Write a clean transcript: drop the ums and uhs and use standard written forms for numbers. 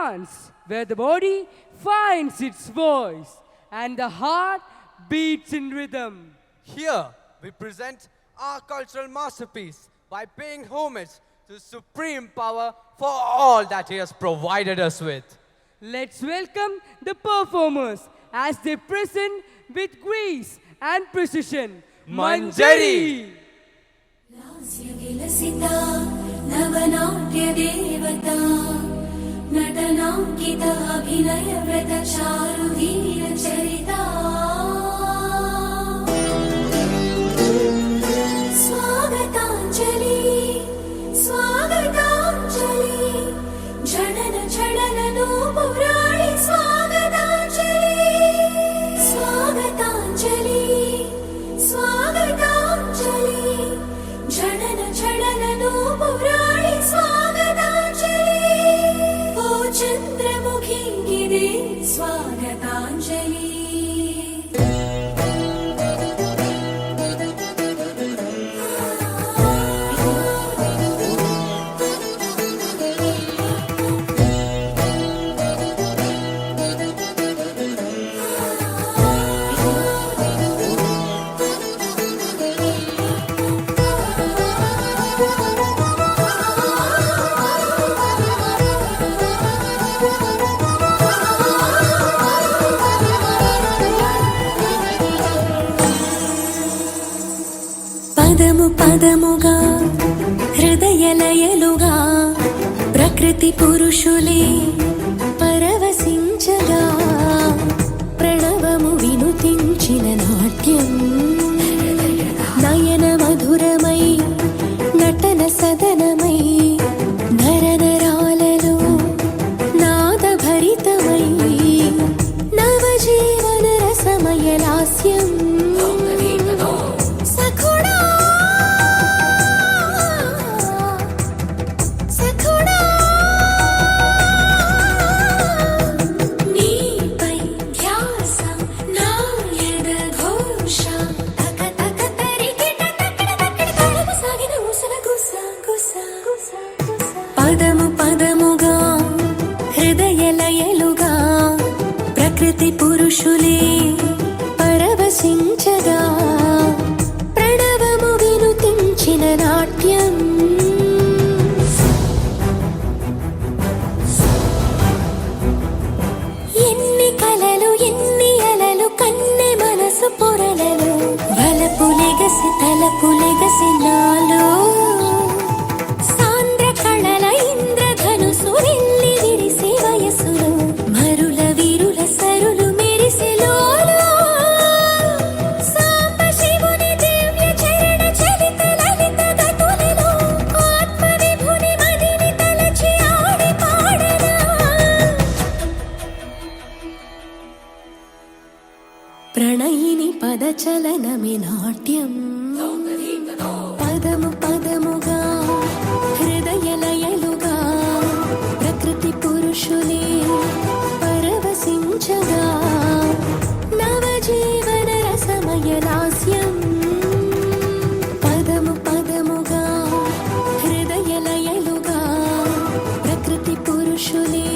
dance where the body finds its voice and the heart beats in rhythm. Here we present our cultural masterpiece by paying homage to supreme power for all that he has provided us with. Let's welcome the performers as they present with grace and precision. Manjari! लास्यविलसिता नवनाट्यदेवता नटनाङ्किता अभिनयव्रतचारुधीरचरिता स्वागताञ्जलि स्वागताञ्जलि झडन झडन नूपुराणि स्वागताञ्जलि स्वागताञ्जलि स्वागताञ्जलि झडन झडन नूपुराणि स्वागताञ्जलि ओ चन्द्रमुखी गिरे स्वागताञ्जलि పదము పదముగా హృదయలయలుగా ప్రకృతి పురుషులే పరవశించగా ప్రణవము వినుతించిన నాట్యం నయన మధురమై నటన సదనమై నరనరాలలో నాదభరితమై నవజీవన రసమయ లాస్యం పదము పదముగా హృదయలయలుగా ప్రకృతి పురుషులే పరవశించగా ప్రణవము వినుతించిన నాట్యం ఎన్ని కలలు ఎన్ని అలలు కన్నె మనసు పొరలలో వలపులెగసి తలపులెగసి నాలో ప్రణయిని పదచలనమే నాట్యం పదము పదముగా హృదయలయలుగా ప్రకృతి పురుషులే పరవశించగా నవజీవన రసమయ లాస్యం పదము పదముగా హృదయలయలుగా ప్రకృతి పురుషులే